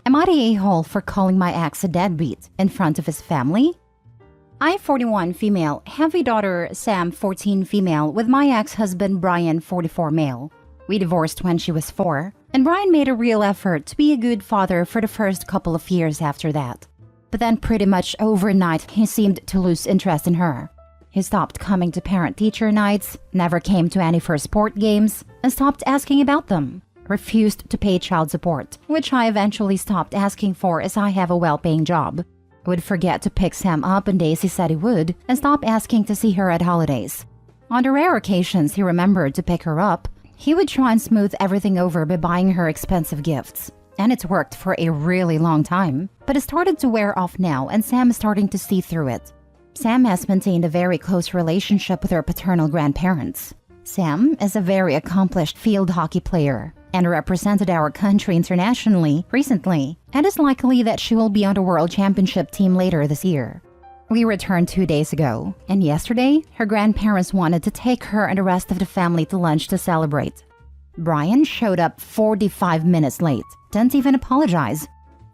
Am I the a-hole for calling my ex a deadbeat in front of his family? I, 41 female, have a daughter, Sam, 14 female, with my ex-husband, Brian, 44 male. We divorced when she was 4, and Brian made a real effort to be a good father for the first couple of years after that. But then pretty much overnight, he seemed to lose interest in her. He stopped coming to parent-teacher nights, never came to any first sport games, and stopped asking about them. Refused to pay child support, which I eventually stopped asking for as I have a well-paying job. Would forget to pick Sam up on days he said he would, and stop asking to see her at holidays. On the rare occasions he remembered to pick her up, he would try and smooth everything over by buying her expensive gifts. And it's worked for a really long time, but it started to wear off now and Sam is starting to see through it. Sam has maintained a very close relationship with her paternal grandparents. Sam is a very accomplished field hockey player and represented our country internationally recently, and it's likely that she will be on the World Championship team later this year. We returned 2 days ago, and yesterday, her grandparents wanted to take her and the rest of the family to lunch to celebrate. Brian showed up 45 minutes late, didn't even apologize.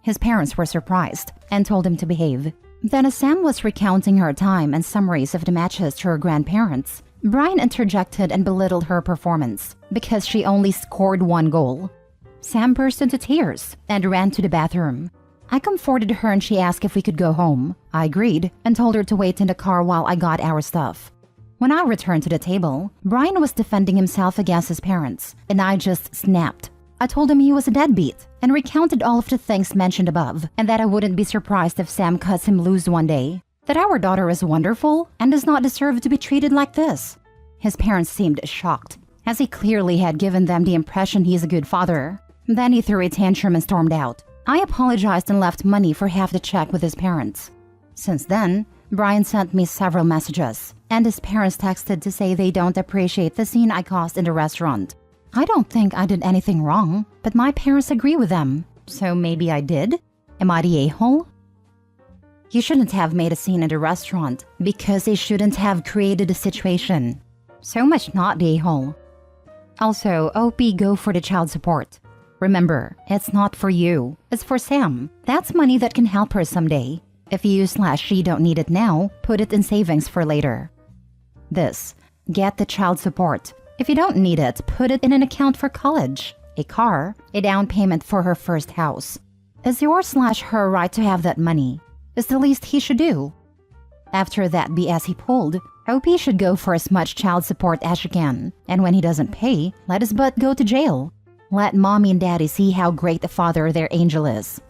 His parents were surprised and told him to behave. Then as Sam was recounting her time and summaries of the matches to her grandparents, Brian interjected and belittled her performance because she only scored 1 goal. Sam burst into tears and ran to the bathroom. I comforted her and she asked if we could go home. I agreed and told her to wait in the car while I got our stuff. When I returned to the table, Brian was defending himself against his parents, and I just snapped. I told him he was a deadbeat and recounted all of the things mentioned above, and that I wouldn't be surprised if Sam cuts him loose one day. That our daughter is wonderful and does not deserve to be treated like this. His parents seemed shocked, as he clearly had given them the impression he is a good father. Then he threw a tantrum and stormed out. I apologized and left money for half the check with his parents. Since then, Brian sent me several messages, and his parents texted to say they don't appreciate the scene I caused in the restaurant. I don't think I did anything wrong, but my parents agree with them. So maybe I did? Am I the a-hole? You shouldn't have made a scene in the restaurant because they shouldn't have created a situation. So much not the a-hole. Also, OP, go for the child support. Remember, it's not for you, it's for Sam. That's money that can help her someday. If you/she don't need it now, put it in savings for later. This, get the child support. If you don't need it, put it in an account for college, a car, a down payment for her first house. It's your/her right to have that money. It's the least he should do. After that BS he pulled, OP should go for as much child support as she can, and when he doesn't pay, let his butt go to jail. Let mommy and daddy see how great a father their angel is.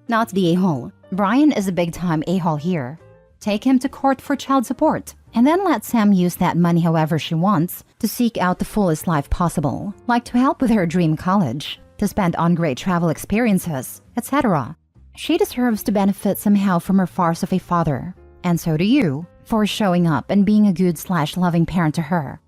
Not the a-hole. Brian is a big-time a-hole here. Take him to court for child support, and then let Sam use that money however she wants to seek out the fullest life possible, like to help with her dream college, to spend on great travel experiences, etc. She deserves to benefit somehow from her farce of a father, and so do you, for showing up and being a good/loving parent to her.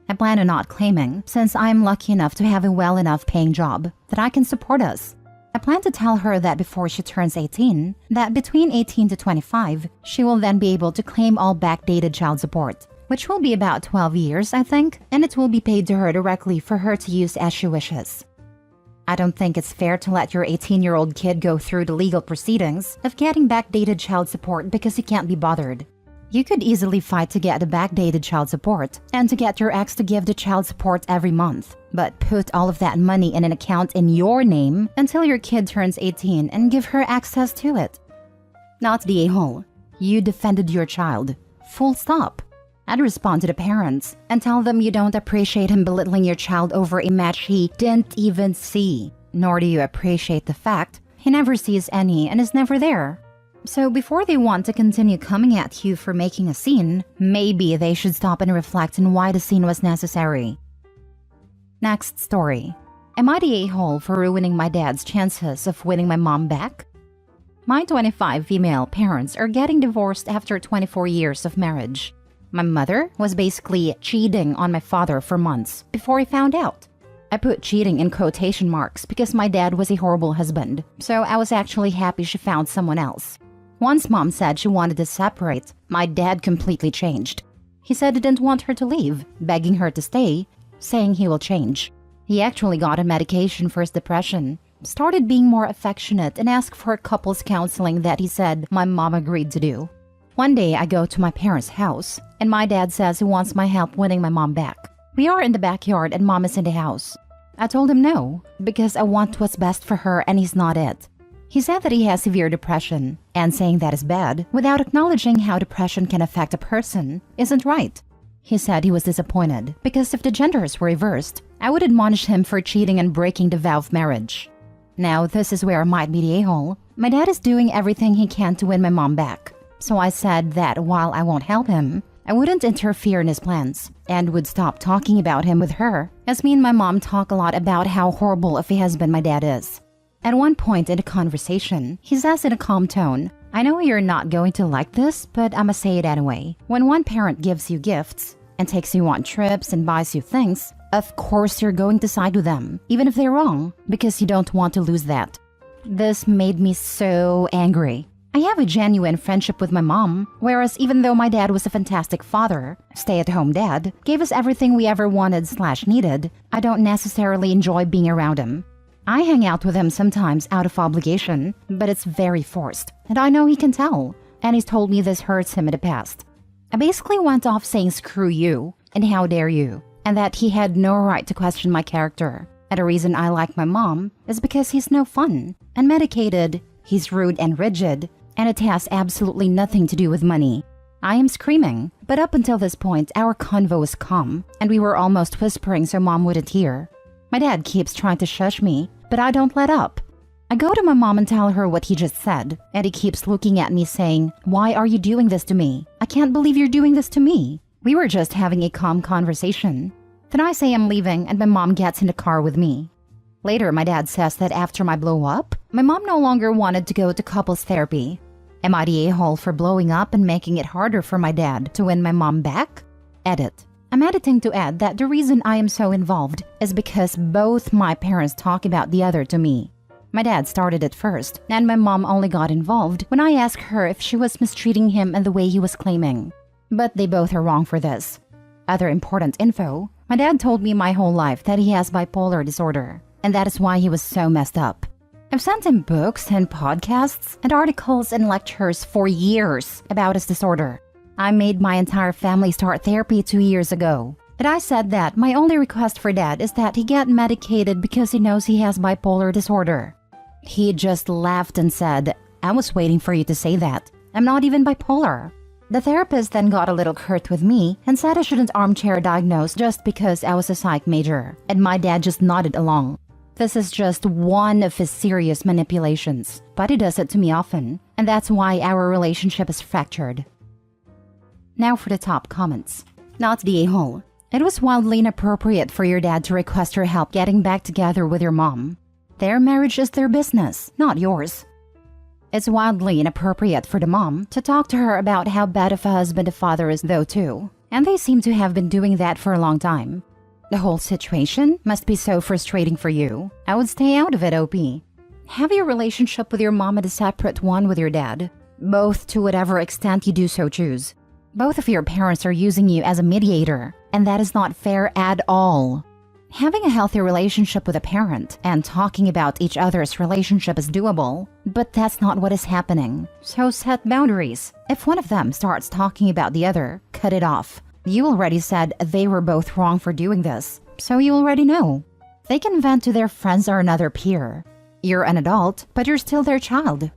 I plan on not claiming, since I am lucky enough to have a well enough paying job that I can support us. I plan to tell her that before she turns 18, that between 18 to 25, she will then be able to claim all backdated child support, which will be about 12 years, I think, and it will be paid to her directly for her to use as she wishes. I don't think it's fair to let your 18-year-old kid go through the legal proceedings of getting backdated child support because he can't be bothered. You could easily fight to get the backdated child support and to get your ex to give the child support every month, but put all of that money in an account in your name until your kid turns 18 and give her access to it. Not the a-hole. You defended your child. Full stop. I'd respond to the parents and tell them you don't appreciate him belittling your child over a match he didn't even see, nor do you appreciate the fact he never sees any and is never there. So before they want to continue coming at you for making a scene, maybe they should stop and reflect on why the scene was necessary. Next story. Am I the a-hole for ruining my dad's chances of winning my mom back? My 25 female parents are getting divorced after 24 years of marriage. My mother was basically cheating on my father for months before he found out. I put cheating in quotation marks because my dad was a horrible husband, so I was actually happy she found someone else. Once mom said she wanted to separate, my dad completely changed. He said he didn't want her to leave, begging her to stay, saying he will change. He actually got on medication for his depression, started being more affectionate and asked for couples counseling that he said my mom agreed to do. One day I go to my parents' house and my dad says he wants my help winning my mom back. We are in the backyard and mom is in the house. I told him no, because I want what's best for her and he's not it. He said that he has severe depression, and saying that is bad without acknowledging how depression can affect a person isn't right. He said he was disappointed because if the genders were reversed, I would admonish him for cheating and breaking the vow of marriage. Now this is where I might be the a-hole. My dad is doing everything he can to win my mom back. So I said that while I won't help him, I wouldn't interfere in his plans and would stop talking about him with her, as me and my mom talk a lot about how horrible of a husband my dad is. At one point in the conversation, he says in a calm tone, I know you're not going to like this, but I'ma say it anyway. When one parent gives you gifts and takes you on trips and buys you things, of course you're going to side with them, even if they're wrong, because you don't want to lose that. This made me so angry. I have a genuine friendship with my mom, whereas even though my dad was a fantastic father, stay-at-home dad, gave us everything we ever wanted/needed, I don't necessarily enjoy being around him. I hang out with him sometimes out of obligation, but it's very forced, and I know he can tell, and he's told me this hurts him in the past. I basically went off saying screw you, and how dare you, and that he had no right to question my character. And the reason I like my mom is because he's no fun, unmedicated, he's rude and rigid, and it has absolutely nothing to do with money. I am screaming, but up until this point, our convo was calm, and we were almost whispering so mom wouldn't hear. My dad keeps trying to shush me, but I don't let up. I go to my mom and tell her what he just said, and he keeps looking at me saying, why are you doing this to me? I can't believe you're doing this to me. We were just having a calm conversation. Then I say I'm leaving, and my mom gets in the car with me. Later, my dad says that after my blow up, my mom no longer wanted to go to couples therapy. Am I the a-hole for blowing up and making it harder for my dad to win my mom back? Edit. I'm editing to add that the reason I am so involved is because both my parents talk about the other to me. My dad started it first, and my mom only got involved when I asked her if she was mistreating him in the way he was claiming. But they both are wrong for this. Other important info, my dad told me my whole life that he has bipolar disorder, and that is why he was so messed up. I've sent him books and podcasts and articles and lectures for years about his disorder. I made my entire family start therapy 2 years ago. And I said that my only request for dad is that he get medicated because he knows he has bipolar disorder. He just laughed and said, I was waiting for you to say that. I'm not even bipolar. The therapist then got a little curt with me and said I shouldn't armchair diagnose just because I was a psych major, and my dad just nodded along. This is just one of his serious manipulations, but he does it to me often, and that's why our relationship is fractured. Now for the top comments. Not the a-hole. It was wildly inappropriate for your dad to request your help getting back together with your mom. Their marriage is their business, not yours. It's wildly inappropriate for the mom to talk to her about how bad of a husband the father is though too, and they seem to have been doing that for a long time. The whole situation must be so frustrating for you. I would stay out of it, OP. Have your relationship with your mom and a separate one with your dad, both to whatever extent you do so choose. Both of your parents are using you as a mediator, and that is not fair at all. Having a healthy relationship with a parent and talking about each other's relationship is doable, but that's not what is happening. So set boundaries. If one of them starts talking about the other, cut it off. You already said they were both wrong for doing this, so you already know. They can vent to their friends or another peer. You're an adult, but you're still their child.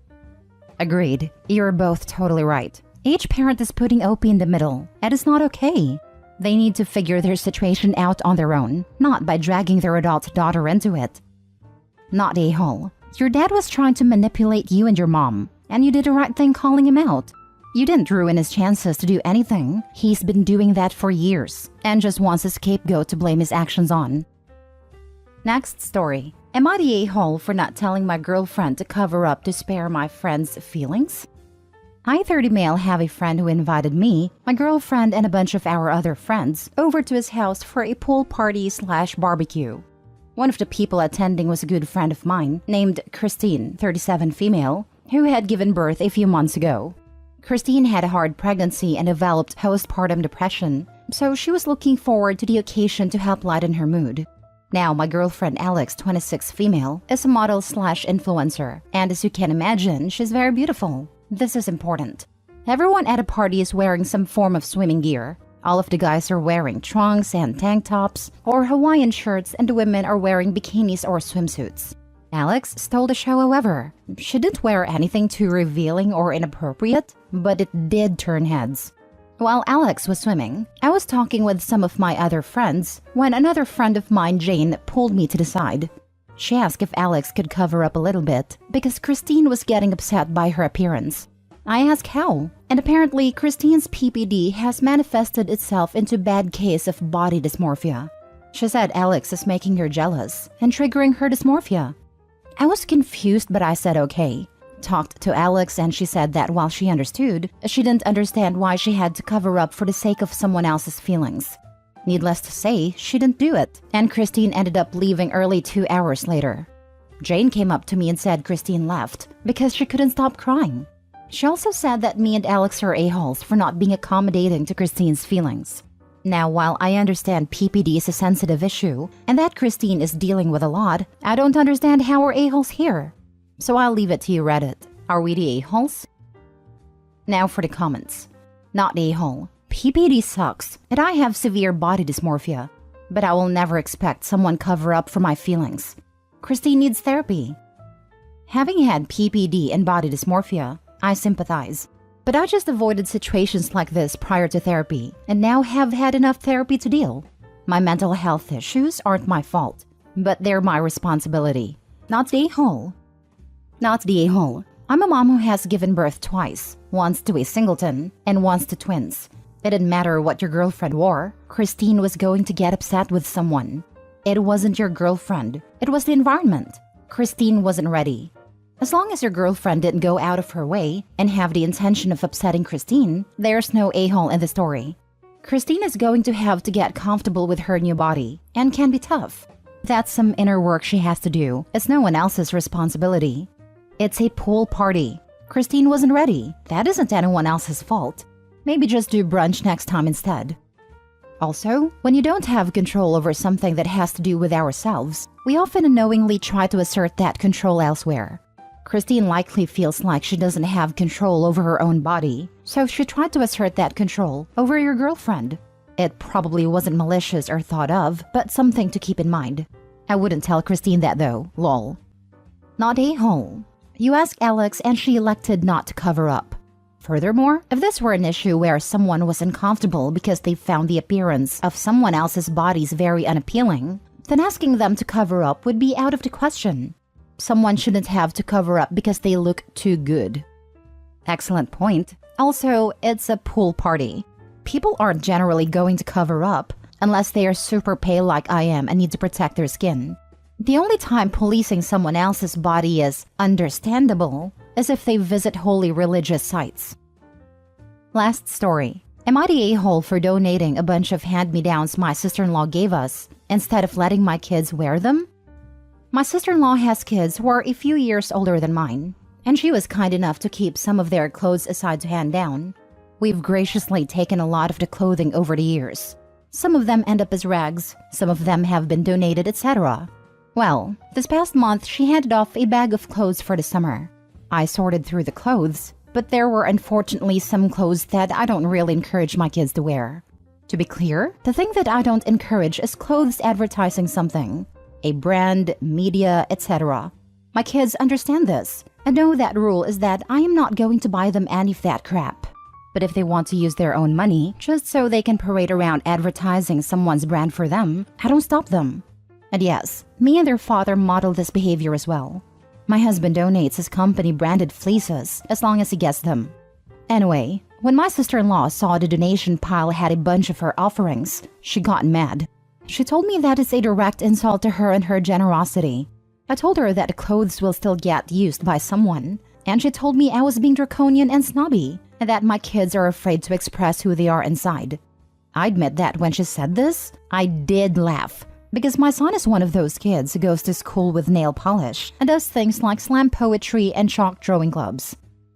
Agreed. You're both totally right. Each parent is putting OP in the middle, and it's not okay. They need to figure their situation out on their own, not by dragging their adult daughter into it. Not a-hole. Your dad was trying to manipulate you and your mom, and you did the right thing calling him out. You didn't ruin his chances to do anything. He's been doing that for years, and just wants a scapegoat to blame his actions on. Next story. Am I the a-hole for not telling my girlfriend to cover up to spare my friend's feelings? I, 30 male, have a friend who invited me, my girlfriend, and a bunch of our other friends over to his house for a pool party/barbecue. One of the people attending was a good friend of mine named Christine, 37 female, who had given birth a few months ago. Christine had a hard pregnancy and developed postpartum depression, so she was looking forward to the occasion to help lighten her mood. Now, my girlfriend Alex, 26 female, is a model/influencer, and as you can imagine, she's very beautiful. This is important. Everyone at a party is wearing some form of swimming gear. All of the guys are wearing trunks and tank tops or Hawaiian shirts, and the women are wearing bikinis or swimsuits. Alex stole the show, however. She didn't wear anything too revealing or inappropriate, but it did turn heads. While Alex was swimming, I was talking with some of my other friends when another friend of mine, Jane, pulled me to the side. She asked if Alex could cover up a little bit because Christine was getting upset by her appearance. I asked how, and apparently Christine's PPD has manifested itself into bad case of body dysmorphia. She said Alex is making her jealous and triggering her dysmorphia. I was confused, but I said okay. Talked to Alex and she said that while she understood, she didn't understand why she had to cover up for the sake of someone else's feelings. Needless to say, she didn't do it, and Christine ended up leaving early 2 hours later. Jane came up to me and said Christine left because she couldn't stop crying. She also said that me and Alex are a-holes for not being accommodating to Christine's feelings. Now, while I understand PPD is a sensitive issue and that Christine is dealing with a lot, I don't understand how we're a-holes here. So I'll leave it to you, Reddit. Are we the a-holes? Now for the comments. Not a-hole. PPD sucks, and I have severe body dysmorphia. But I will never expect someone cover up for my feelings. Christine needs therapy. Having had PPD and body dysmorphia, I sympathize. But I just avoided situations like this prior to therapy, and now have had enough therapy to deal. My mental health issues aren't my fault, but they're my responsibility. Not the a-hole. Not the a-hole. I'm a mom who has given birth twice, once to a singleton and once to twins. It didn't matter what your girlfriend wore, Christine was going to get upset with someone. It wasn't your girlfriend, it was the environment. Christine wasn't ready. As long as your girlfriend didn't go out of her way and have the intention of upsetting Christine, there's no a-hole in the story. Christine is going to have to get comfortable with her new body and can be tough. That's some inner work she has to do. It's no one else's responsibility. It's a pool party. Christine wasn't ready. That isn't anyone else's fault. Maybe just do brunch next time instead. Also, when you don't have control over something that has to do with ourselves, we often unknowingly try to assert that control elsewhere. Christine likely feels like she doesn't have control over her own body, so she tried to assert that control over your girlfriend. It probably wasn't malicious or thought of, but something to keep in mind. I wouldn't tell Christine that though, lol. Not a-hole. You asked Alex and she elected not to cover up. Furthermore, if this were an issue where someone was uncomfortable because they found the appearance of someone else's bodies very unappealing, then asking them to cover up would be out of the question. Someone shouldn't have to cover up because they look too good. Excellent point. Also, it's a pool party. People aren't generally going to cover up unless they are super pale like I am and need to protect their skin. The only time policing someone else's body is understandable is if they visit holy religious sites. Last story. Am I the a-hole for donating a bunch of hand-me-downs my sister-in-law gave us instead of letting my kids wear them? My sister-in-law has kids who are a few years older than mine, and she was kind enough to keep some of their clothes aside to hand down. We've graciously taken a lot of the clothing over the years. Some of them end up as rags, some of them have been donated, etc. Well, this past month she handed off a bag of clothes for the summer. I sorted through the clothes, but there were unfortunately some clothes that I don't really encourage my kids to wear. To be clear, the thing that I don't encourage is clothes advertising something. A brand, media, etc. My kids understand this, and know that rule is that I am not going to buy them any of that crap. But if they want to use their own money, just so they can parade around advertising someone's brand for them, I don't stop them. And yes, me and their father model this behavior as well. My husband donates his company-branded fleeces as long as he gets them. Anyway, when my sister-in-law saw the donation pile had a bunch of her offerings, she got mad. She told me that it's a direct insult to her and her generosity. I told her that the clothes will still get used by someone, and she told me I was being draconian and snobby, and that my kids are afraid to express who they are inside. I admit that when she said this, I did laugh. Because my son is one of those kids who goes to school with nail polish and does things like slam poetry and chalk drawing clubs.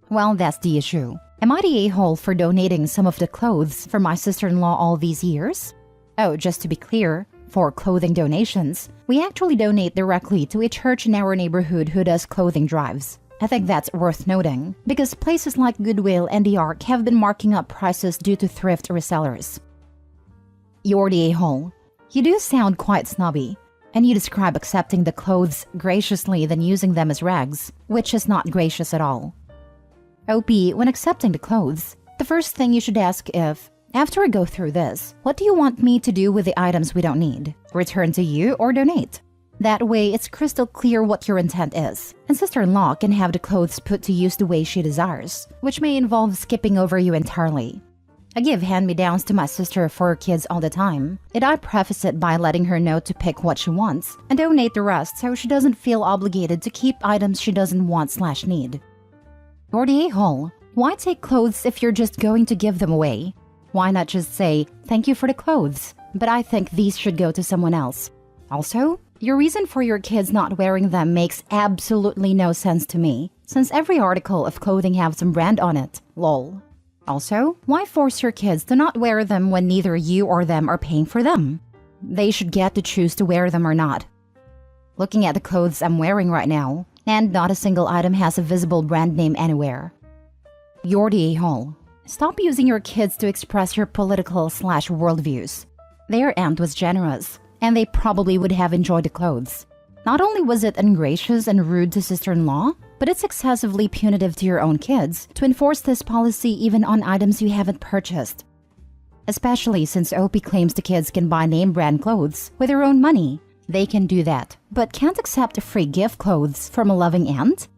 Well, that's the issue. Am I the a-hole for donating some of the clothes for my sister-in-law all these years? Oh, just to be clear, For clothing donations, we actually donate directly to a church in our neighborhood who does clothing drives. I think that's worth noting, because places like Goodwill and the Ark have been marking up prices due to thrift resellers. You're the a-hole. You do sound quite snobby, and you describe accepting the clothes graciously than using them as rags, which is not gracious at all. OP, when accepting the clothes, the first thing you should ask if, after I go through this, what do you want me to do with the items we don't need? Return to you or donate? That way, it's crystal clear what your intent is, and sister-in-law can have the clothes put to use the way she desires, which may involve skipping over you entirely. I give hand-me-downs to my sister for her kids all the time, and I preface it by letting her know to pick what she wants and donate the rest so she doesn't feel obligated to keep items she doesn't want/need. You're the a-hole. Why take clothes if you're just going to give them away? Why not just say, thank you for the clothes, but I think these should go to someone else? Also, your reason for your kids not wearing them makes absolutely no sense to me, since every article of clothing has some brand on it, lol. Also, why force your kids to not wear them when neither you or them are paying for them? They should get to choose to wear them or not. Looking at the clothes I'm wearing right now, and not a single item has a visible brand name anywhere. You're the a-hole. Stop using your kids to express your political/worldviews. Their aunt was generous, and they probably would have enjoyed the clothes. Not only was it ungracious and rude to sister-in-law, but it's excessively punitive to your own kids to enforce this policy even on items you haven't purchased. Especially since OP claims the kids can buy name-brand clothes with their own money. They can do that, but can't accept free gift clothes from a loving aunt?